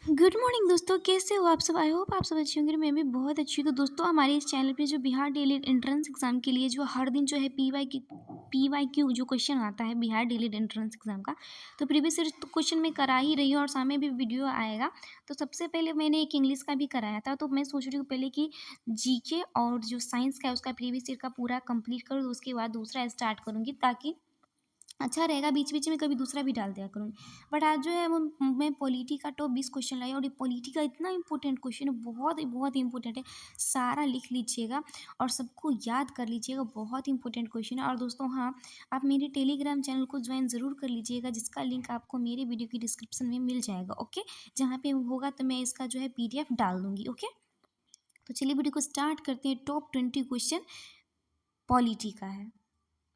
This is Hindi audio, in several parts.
गुड मॉर्निंग दोस्तों, कैसे हो आप सब? आई होप आप सब अच्छे होंगे। मैं भी बहुत अच्छी हूँ। तो दोस्तों, हमारे इस चैनल पे जो बिहार डेली एंट्रेंस एग्जाम के लिए जो हर दिन जो है पी वाई क्यू जो क्वेश्चन आता है बिहार डेली एंट्रेंस एग्जाम का, तो प्रीवियस ईयर तो क्वेश्चन मैं करा ही रही हूँ और सामने भी वीडियो आएगा। तो सबसे पहले मैंने एक इंग्लिश का भी कराया था, तो मैं सोच रही हूँ पहले कि जीके और जो साइंस का है उसका प्रीवियस ईयर का पूरा कंप्लीट करूँ, उसके बाद दूसरा स्टार्ट करूँगी, ताकि अच्छा रहेगा। बीच बीच में कभी दूसरा भी डाल दिया करूँगी। बट आज जो है वो मैं पॉलिटी का टॉप 20 क्वेश्चन लाई, और ये पॉलिटी का इतना इंपॉर्टेंट क्वेश्चन है, बहुत ही बहुत इंपॉर्टेंट है। सारा लिख लीजिएगा और सबको याद कर लीजिएगा, बहुत इंपॉर्टेंट क्वेश्चन है। और दोस्तों, हाँ, आप मेरे टेलीग्राम चैनल को ज्वाइन ज़रूर कर लीजिएगा, जिसका लिंक आपको मेरे वीडियो की डिस्क्रिप्शन में मिल जाएगा। ओके, जहाँ पे होगा तो मैं इसका जो है PDF डाल दूँगी। ओके, तो चलिए वीडियो को स्टार्ट करते हैं। टॉप 20 क्वेश्चन पॉलिटी का है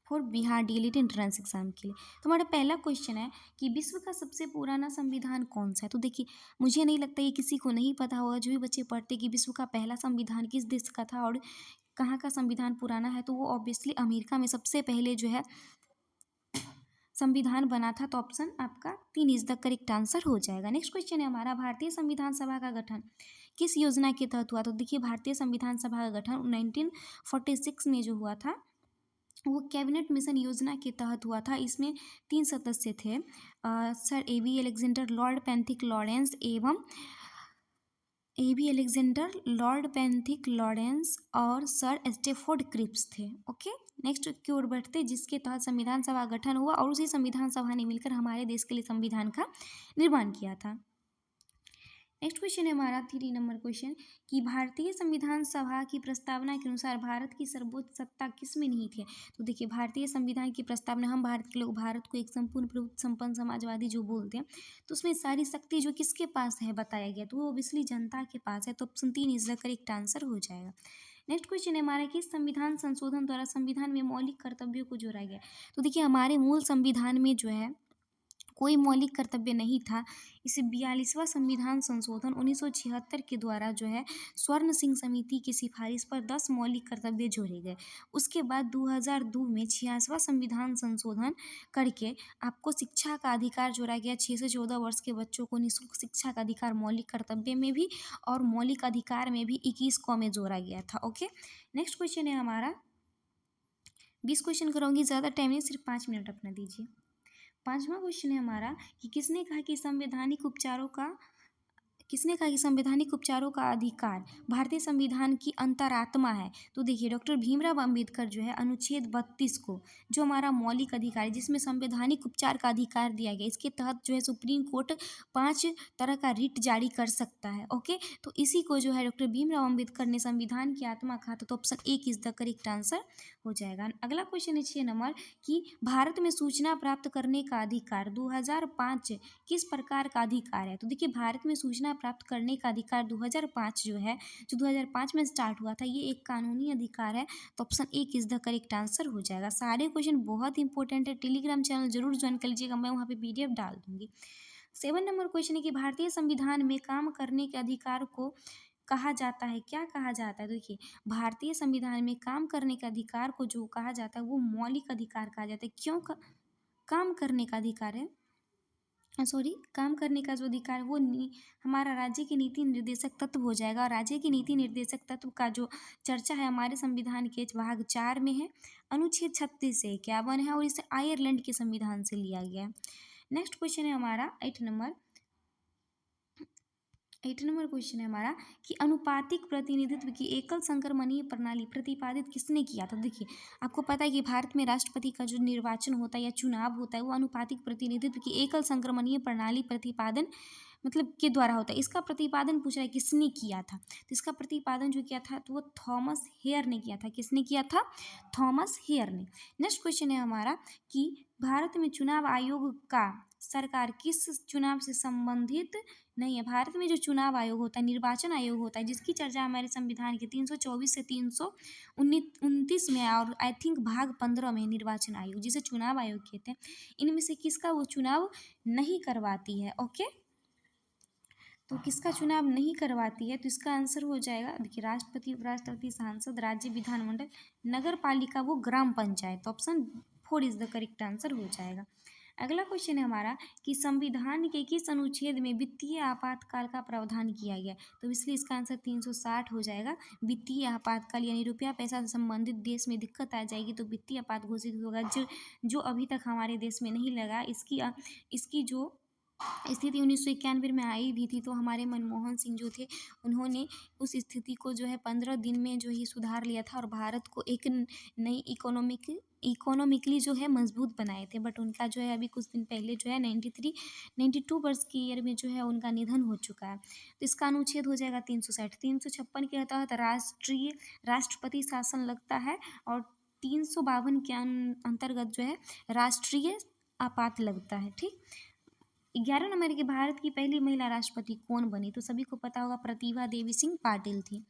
for Bihar DElEd entrance exam के लिए। तो हमारा पहला क्वेश्चन है कि विश्व का सबसे पुराना संविधान कौन सा है? तो देखिए, मुझे नहीं लगता ये किसी को नहीं पता होगा। जो भी बच्चे पढ़ते कि विश्व का पहला संविधान किस देश का था और कहाँ का संविधान पुराना है, तो वो ऑब्वियसली अमेरिका में सबसे पहले जो है संविधान बना था। तो ऑप्शन आपका 3 इज द करेक्ट आंसर हो जाएगा। नेक्स्ट क्वेश्चन है हमारा, भारतीय संविधान सभा का गठन किस योजना के तहत हुआ? तो देखिए, भारतीय संविधान सभा का गठन 1946 में जो हुआ था, वो कैबिनेट मिशन योजना के तहत हुआ था। इसमें 3 सदस्य थे, sir AB Alexander, lord Pethick Lawrence एवं AB Alexander, lord Pethick Lawrence और सर स्टेफोर्ड क्रिप्स थे। ओके, नेक्स्ट की ओर बढ़ते, जिसके तहत संविधान सभा गठन हुआ और उसी संविधान सभा ने मिलकर हमारे देश के लिए संविधान का निर्माण किया था। नेक्स्ट क्वेश्चन है हमारा 3 नंबर क्वेश्चन कि भारतीय संविधान सभा की प्रस्तावना के अनुसार भारत की सर्वोच्च सत्ता किस में निहित है? तो देखिए, भारतीय संविधान की प्रस्तावना, हम भारत के लोग भारत को एक संपूर्ण प्रभुत्व संपन्न समाजवादी जो बोलते हैं, तो उसमें सारी शक्ति जो किसके पास है बताया गया, तो वो ऑब्वियसली जनता के पास है। तो option 3 is the correct answer हो जाएगा। नेक्स्ट क्वेश्चन है हमारा कि संविधान संशोधन द्वारा संविधान में मौलिक कर्तव्यों को जोड़ा गया। तो देखिए, हमारे मूल संविधान में जो है कोई मौलिक कर्तव्य नहीं था। इस 42वां संविधान संशोधन 1976 के द्वारा जो है स्वर्ण सिंह समिति की सिफारिश पर 10 मौलिक कर्तव्य जोड़े गए। उसके बाद 2002 में 86वां संविधान संशोधन करके आपको शिक्षा का अधिकार जोड़ा गया। 6 से 14 वर्ष के बच्चों को निःशुल्क शिक्षा का अधिकार मौलिक कर्तव्य में भी और मौलिक अधिकार में भी 21 को में जोड़ा गया था। ओके, नेक्स्ट क्वेश्चन है हमारा, 20 क्वेश्चन कराऊंगी, ज़्यादा टाइम नहीं, सिर्फ 5 मिनट अपना दीजिए। पांचवा क्वेश्चन है हमारा कि किसने कहा कि संवैधानिक उपचारों का अधिकार भारतीय संविधान की अंतरात्मा है? तो देखिए, डॉक्टर भीमराव अंबेडकर जो है अनुच्छेद 32 को, जो हमारा मौलिक अधिकार है जिसमें संवैधानिक उपचार का अधिकार दिया गया, इसके तहत जो है सुप्रीम कोर्ट 5 तरह का रिट जारी कर सकता है। ओके, तो इसी को जो है डॉक्टर भीमराव अंबेडकर ने संविधान की आत्मा कहा था। तो option 1 is the correct answer हो जाएगा। अगला क्वेश्चन है 6 नंबर कि भारत में सूचना प्राप्त करने का अधिकार 2005 किस प्रकार का अधिकार है? तो देखिए, भारत में सूचना प्राप्त करने का अधिकार 2005 जो है, जो 2005 में स्टार्ट हुआ था, ये एक कानूनी अधिकार है। तो option 1 is the correct answer हो जाएगा। सारे क्वेश्चन बहुत इंपॉर्टेंट है, टेलीग्राम चैनल जरूर ज्वाइन कर लीजिएगा, मैं वहाँ पे PDF डाल दूंगी। 7 नंबर क्वेश्चन है कि भारतीय संविधान में काम करने के अधिकार को कहा जाता है, क्या कहा जाता है? देखिए, भारतीय संविधान में काम करने के अधिकार को जो कहा जाता है वो मौलिक अधिकार कहा जाता है। क्यों काम करने का अधिकार है, सॉरी, काम करने का जो अधिकार है वो हमारा राज्य के नीति निर्देशक तत्व हो जाएगा। और राज्य के नीति निर्देशक तत्व का जो चर्चा है हमारे संविधान के भाग 4 में है, अनुच्छेद 36 से 51 है, और इसे आयरलैंड के संविधान से लिया गया है। नेक्स्ट क्वेश्चन है हमारा 8 नंबर क्वेश्चन है हमारा कि अनुपातिक प्रतिनिधित्व की एकल संक्रमणीय प्रणाली प्रतिपादित किसने किया था? देखिए, आपको पता है कि भारत में राष्ट्रपति का जो निर्वाचन होता है या चुनाव होता है, वो अनुपातिक प्रतिनिधित्व की एकल संक्रमणीय प्रणाली प्रतिपादन मतलब के द्वारा होता है। इसका प्रतिपादन पूछ रहा है किसने किया था, तो इसका प्रतिपादन जो किया था तो वो थॉमस हेयर ने किया था। किसने किया था? थॉमस हेयर ने। नेक्स्ट क्वेश्चन है हमारा कि भारत में चुनाव आयोग का सरकार किस चुनाव से संबंधित नहीं है? भारत में जो चुनाव आयोग होता है, निर्वाचन आयोग होता है, जिसकी चर्चा हमारे संविधान के 324 से 329 में है, और आई थिंक भाग 15 में निर्वाचन आयोग, जिसे चुनाव आयोग कहते हैं, इनमें से किसका वो चुनाव नहीं करवाती है? ओके, तो किसका चुनाव नहीं करवाती है? तो इसका आंसर हो जाएगा, देखिए, राष्ट्रपति, उपराष्ट्रपति, सांसद, राज्य विधानमंडल, नगर पालिका, वो ग्राम panchayat. Option 4 is the correct answer हो जाएगा। अगला क्वेश्चन है हमारा कि संविधान के किस अनुच्छेद में वित्तीय आपातकाल का प्रावधान किया गया, तो इसलिए इसका आंसर 360 हो जाएगा। वित्तीय आपातकाल यानी रुपया पैसा से संबंधित देश में दिक्कत आ जाएगी तो वित्तीय आपात घोषित होगा, जो अभी तक हमारे देश में नहीं लगा। इसकी जो स्थिति 1991 में आई भी थी, तो हमारे मनमोहन सिंह जो थे उन्होंने उस स्थिति को जो है 15 दिन में जो ही सुधार लिया था और भारत को एक नई इकोनॉमिकली जो है मजबूत बनाए थे। बट उनका जो है अभी कुछ दिन पहले जो है 92 वर्ष की ईयर में जो है उनका निधन हो चुका है। तो इसका अनुच्छेद हो जाएगा 360। 356 के तहत राष्ट्रपति शासन लगता है और 352 के अंतर्गत जो है राष्ट्रीय आपात लगता है। ठीक, 11 नंबर की भारत की पहली महिला राष्ट्रपति कौन बनी, तो सभी को पता होगा प्रतिभा देवी सिंह पाटिल थी।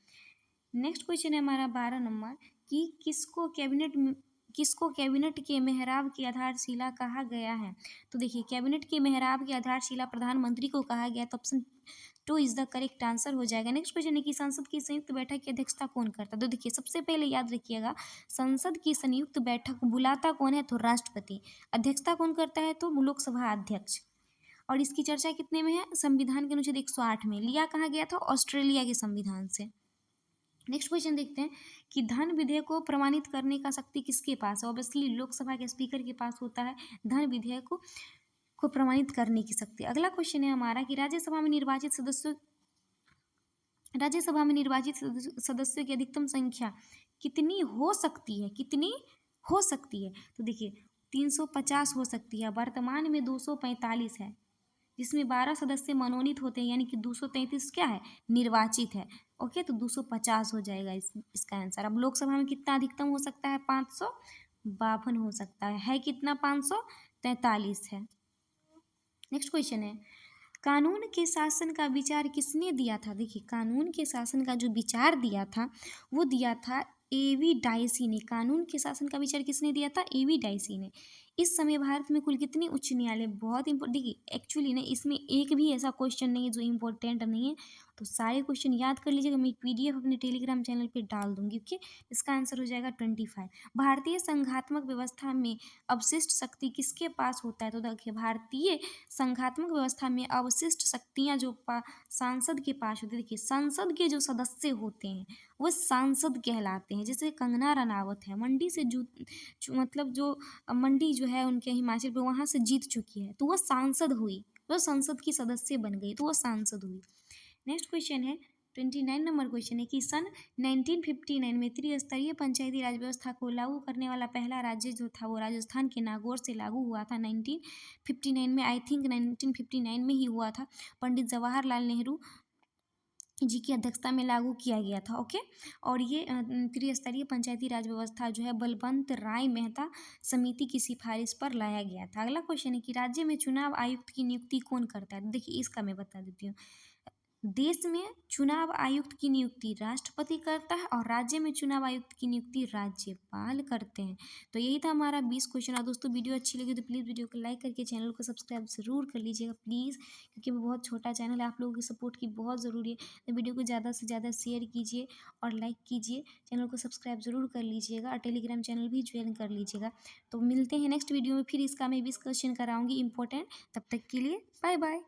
नेक्स्ट क्वेश्चन है हमारा 12 नंबर कि किसको कैबिनेट के मेहराब की आधारशिला कहा गया है, तो देखिए कैबिनेट के मेहराब की आधारशिला प्रधानमंत्री को कहा गया, तो option 2 is the correct answer हो जाएगा। नेक्स्ट क्वेश्चन है कि संसद की संयुक्त बैठक की अध्यक्षता कौन करता है, तो देखिए सबसे पहले याद रखिएगा संसद की संयुक्त बैठक बुलाता कौन है, तो राष्ट्रपति। अध्यक्षता कौन करता है, तो लोकसभा अध्यक्ष। और इसकी चर्चा कितने में है, संविधान के अनुच्छेद 108 में। लिया कहाँ गया था, ऑस्ट्रेलिया के संविधान से। नेक्स्ट क्वेश्चन देखते हैं कि धन विधेयक को प्रमाणित करने का शक्ति किसके पास है, ऑब्वियसली लोकसभा के स्पीकर के पास होता है धन विधेयक को प्रमाणित करने की शक्ति। अगला क्वेश्चन है हमारा कि राज्यसभा में निर्वाचित सदस्यों की अधिकतम संख्या कितनी हो सकती है, तो देखिए 350 हो सकती है। वर्तमान में 245 है, जिसमें 12 सदस्य मनोनीत होते हैं, यानी कि 233 क्या है, निर्वाचित है। ओके, तो 250 हो जाएगा इसका आंसर। अब लोकसभा में कितना अधिकतम हो सकता है, 552 हो सकता है कितना, 543 है। नेक्स्ट क्वेश्चन है कानून के शासन का विचार किसने दिया था, देखिए कानून के शासन का जो विचार दिया था वो दिया था एवी डायसी ने। कानून के शासन का विचार किसने दिया था, एवी डायसी ने। इस समय भारत में कुल कितने उच्च न्यायालय, बहुत इंपॉर्टेंट, देखिए एक्चुअली ना इसमें एक भी ऐसा क्वेश्चन नहीं है जो इम्पोर्टेंट नहीं है, तो सारे क्वेश्चन याद कर लीजिएगा। मैं PDF अपने टेलीग्राम चैनल पे डाल दूंगी। ओके, इसका आंसर हो जाएगा 25। भारतीय संघात्मक व्यवस्था में अवशिष्ट शक्ति किसके पास होता है, तो देखिए भारतीय संघात्मक व्यवस्था में अवशिष्ट शक्तियाँ जो सांसद के पास होती है। देखिए संसद के जो सदस्य होते हैं वो सांसद कहलाते हैं। जैसे कंगना रनावत है, मंडी से मतलब जो मंडी जो है उनके हिमाचल पे, वहाँ से जीत चुकी है, तो वो सांसद हुई, वो संसद की सदस्य बन गई, तो वो सांसद हुई। नेक्स्ट क्वेश्चन है 29 नंबर क्वेश्चन है कि सन 1959 में त्रिस्तरीय पंचायती राज व्यवस्था को लागू करने वाला पहला राज्य जो था वो राजस्थान के नागौर से लागू हुआ था 1959 में। आई थिंक 1959 में ही हुआ था। पंडित जवाहरलाल नेहरू जी की अध्यक्षता में लागू किया गया था। ओके, और ये त्रिस्तरीय पंचायती राज व्यवस्था जो है बलवंत राय मेहता समिति की सिफारिश पर लाया गया था। अगला क्वेश्चन है कि राज्य में चुनाव आयुक्त की नियुक्ति कौन करता है, देखिए इसका मैं बता देती हूँ। देश में चुनाव आयुक्त की नियुक्ति राष्ट्रपति करता है और राज्य में चुनाव आयुक्त की नियुक्ति राज्यपाल करते हैं। तो यही था हमारा 20 क्वेश्चन। और दोस्तों वीडियो अच्छी लगी तो प्लीज़ वीडियो को लाइक करके चैनल को सब्सक्राइब ज़रूर कर लीजिएगा प्लीज़, क्योंकि वो बहुत छोटा चैनल है, आप लोगों की सपोर्ट की बहुत ज़रूरी है। तो वीडियो को ज़्यादा से ज़्यादा शेयर कीजिए और लाइक कीजिए, चैनल को सब्सक्राइब ज़रूर कर लीजिएगा और टेलीग्राम चैनल भी ज्वाइन कर लीजिएगा। तो मिलते हैं नेक्स्ट वीडियो में, फिर इसका मैं 20 क्वेश्चन कराऊँगी इंपॉर्टेंट। तब तक के लिए बाय बाय।